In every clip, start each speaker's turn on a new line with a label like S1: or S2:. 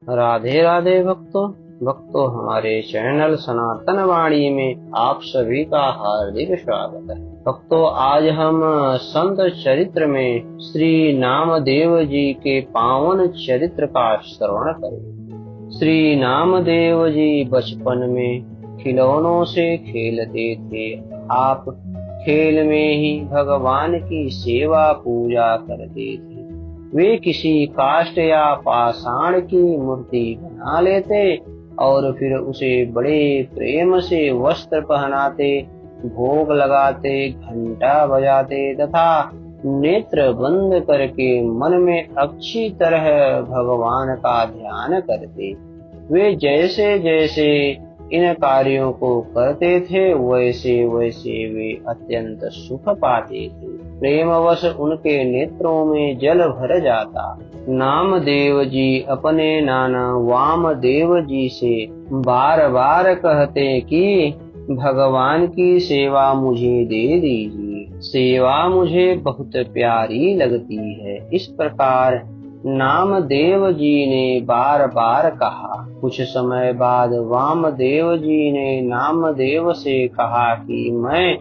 S1: राधे राधे भक्तों हमारे चैनल सनातन वाणी में आप सभी का हार्दिक स्वागत है। भक्तों, आज हम संत चरित्र में श्री नामदेव जी के पावन चरित्र का श्रवण करें। श्री नामदेव जी बचपन में खिलौनों से खेलते थे। आप खेल में ही भगवान की सेवा पूजा करते थे। वे किसी काष्ठ या पाषाण की मूर्ति बना लेते और फिर उसे बड़े प्रेम से वस्त्र पहनाते, भोग लगाते, घंटा बजाते तथा नेत्र बंद करके मन में अच्छी तरह भगवान का ध्यान करते। वे जैसे जैसे इन कार्यों को करते थे वैसे वैसे वे अत्यंत सुख पाते थे। प्रेमवश उनके नेत्रों में जल भर जाता। नामदेव जी अपने नाना वामदेव जी से बार बार कहते कि भगवान की सेवा मुझे दे दीजिए, सेवा मुझे बहुत प्यारी लगती है। इस प्रकार नामदेव जी ने बार बार कहा। कुछ समय बाद वामदेव जी ने नामदेव से कहा कि मैं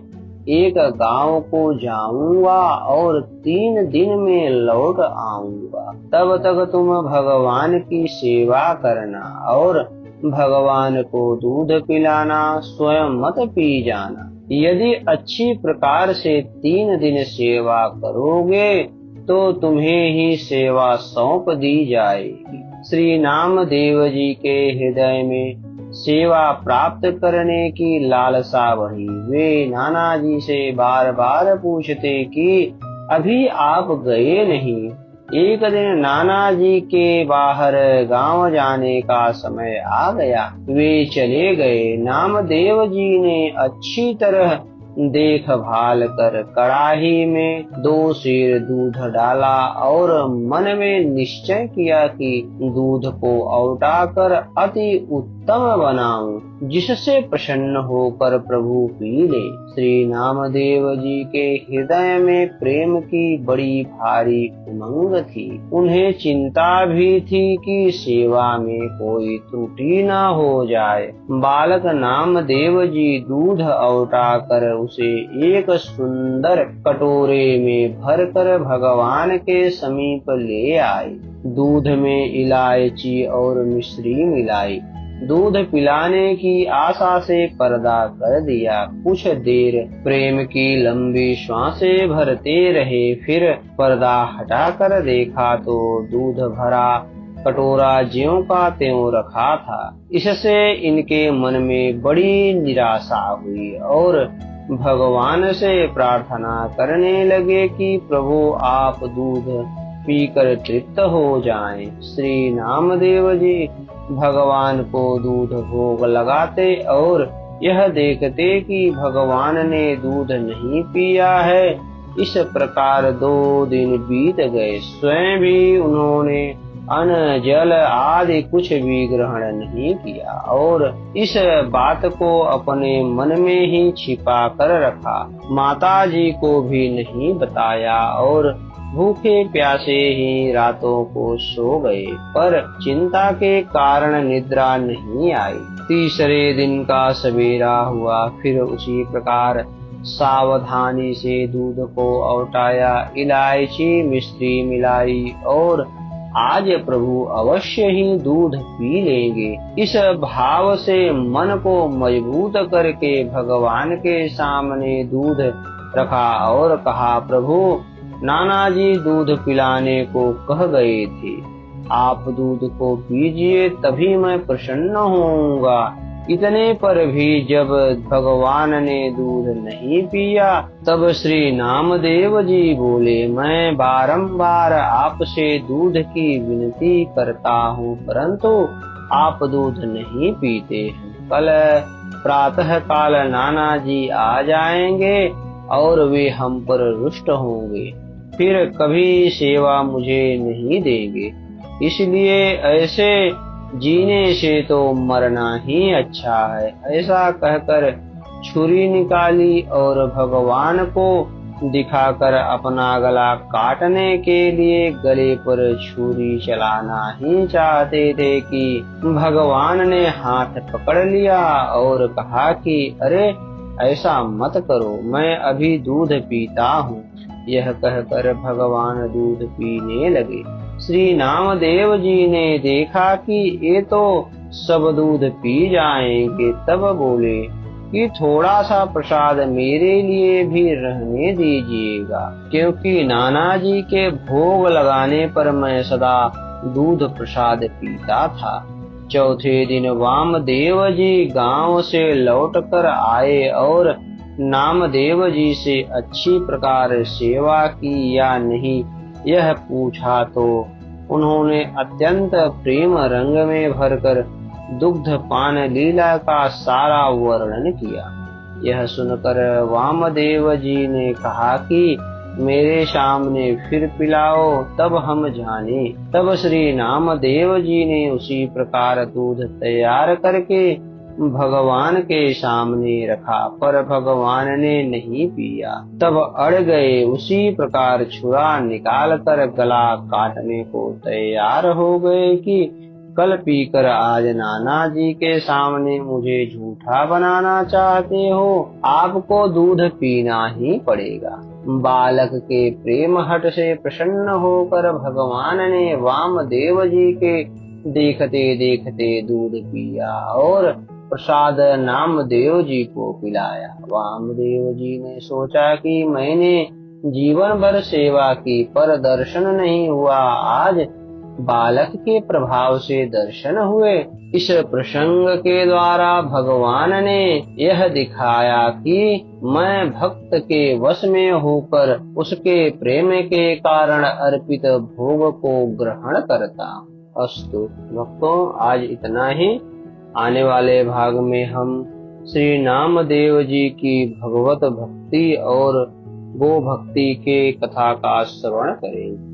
S1: एक गांव को जाऊंगा और 3 दिन में लौट आऊंगा। तब तक तुम भगवान की सेवा करना और भगवान को दूध पिलाना, स्वयं मत पी जाना। यदि अच्छी प्रकार से 3 दिन सेवा करोगे तो तुम्हें ही सेवा सौंप दी जाएगी। श्री नामदेव जी के हृदय में सेवा प्राप्त करने की लालसा बढ़ी। वे नाना जी से बार बार पूछते कि अभी आप गए नहीं। एक दिन नाना जी के बाहर गांव जाने का समय आ गया। वे चले गए। नामदेव जी ने अच्छी तरह देखभाल कर कड़ाही में 2 सेर दूध डाला और मन में निश्चय किया कि दूध को औटाकर अति उत्तम बनाऊं, जिससे प्रसन्न होकर प्रभु पी ले। श्री नामदेव जी के हृदय में प्रेम की बड़ी भारी उमंग थी। उन्हें चिंता भी थी कि सेवा में कोई त्रुटि न हो जाए। बालक नामदेव जी दूध औटाकर उसे एक सुंदर कटोरे में भरकर भगवान के समीप ले आए। दूध में इलायची और मिश्री मिलाई। दूध पिलाने की आशा से पर्दा कर दिया। कुछ देर प्रेम की लंबी श्वासें भरते रहे। फिर पर्दा हटाकर देखा तो दूध भरा कटोरा ज्यों का त्यों रखा था। इससे इनके मन में बड़ी निराशा हुई और भगवान से प्रार्थना करने लगे कि प्रभु आप दूध पीकर तृप्त हो जाएं। श्री नामदेव जी भगवान को दूध भोग लगाते और यह देखते कि भगवान ने दूध नहीं पिया है। इस प्रकार 2 दिन बीत गए। स्वयं भी उन्होंने अन्न जल आदि कुछ भी ग्रहण नहीं किया और इस बात को अपने मन में ही छिपा कर रखा। माता जी को भी नहीं बताया और भूखे प्यासे ही रातों को सो गए, पर चिंता के कारण निद्रा नहीं आई। तीसरे दिन का सवेरा हुआ। फिर उसी प्रकार सावधानी से दूध को औटाया, इलायची मिश्री मिलाई और आज प्रभु अवश्य ही दूध पी लेंगे। इस भाव से मन को मजबूत करके भगवान के सामने दूध रखा और कहा, प्रभु नाना जी दूध पिलाने को कह गए थे, आप दूध को पीजिए तभी मैं प्रसन्न होऊंगा। इतने पर भी जब भगवान ने दूध नहीं पिया तब श्री नामदेव जी बोले, मैं बारंबार आपसे दूध की विनती करता हूँ परंतु आप दूध नहीं पीते हैं। कल प्रातः काल नाना जी आ जाएंगे और वे हम पर रुष्ट होंगे, फिर कभी सेवा मुझे नहीं देंगे। इसलिए ऐसे जीने से तो मरना ही अच्छा है। ऐसा कहकर छुरी निकाली और भगवान को दिखाकर अपना गला काटने के लिए गले पर छुरी चलाना ही चाहते थे कि भगवान ने हाथ पकड़ लिया और कहा कि अरे ऐसा मत करो, मैं अभी दूध पीता हूँ। यह कहकर भगवान दूध पीने लगे। श्री नामदेव जी ने देखा कि ये तो सब दूध पी जाएंगे, तब बोले कि थोड़ा सा प्रसाद मेरे लिए भी रहने दीजिएगा, क्योंकि नाना जी के भोग लगाने पर मैं सदा दूध प्रसाद पीता था। चौथे दिन वामदेव जी गांव से लौटकर आए और नामदेव जी से अच्छी प्रकार सेवा की या नहीं यह पूछा तो उन्होंने अत्यंत प्रेम रंग में भरकर दुग्ध पान लीला का सारा वर्णन किया। यह सुनकर वामदेव जी ने कहा कि मेरे सामने फिर पिलाओ, तब हम जाने। तब श्री नामदेव जी ने उसी प्रकार दूध तैयार करके भगवान के सामने रखा, पर भगवान ने नहीं पिया। तब अड़ गए। उसी प्रकार छुरा निकाल कर गला काटने को तैयार हो गए कि कल पीकर आज नाना जी के सामने मुझे झूठा बनाना चाहते हो, आपको दूध पीना ही पड़ेगा। बालक के प्रेम हट से प्रसन्न होकर भगवान ने वामदेव जी के देखते देखते दूध पिया और प्रसाद नामदेव जी को पिलाया। वामदेव जी ने सोचा कि मैंने जीवन भर सेवा की पर दर्शन नहीं हुआ, आज बालक के प्रभाव से दर्शन हुए। इस प्रसंग के द्वारा भगवान ने यह दिखाया कि मैं भक्त के वश में होकर उसके प्रेम के कारण अर्पित भोग को ग्रहण करता हूँ। अस्तु भक्तों, आज इतना ही। आने वाले भाग में हम श्री नामदेव जी की भगवत भक्ति और गो भक्ति के कथा का श्रवण करेंगे।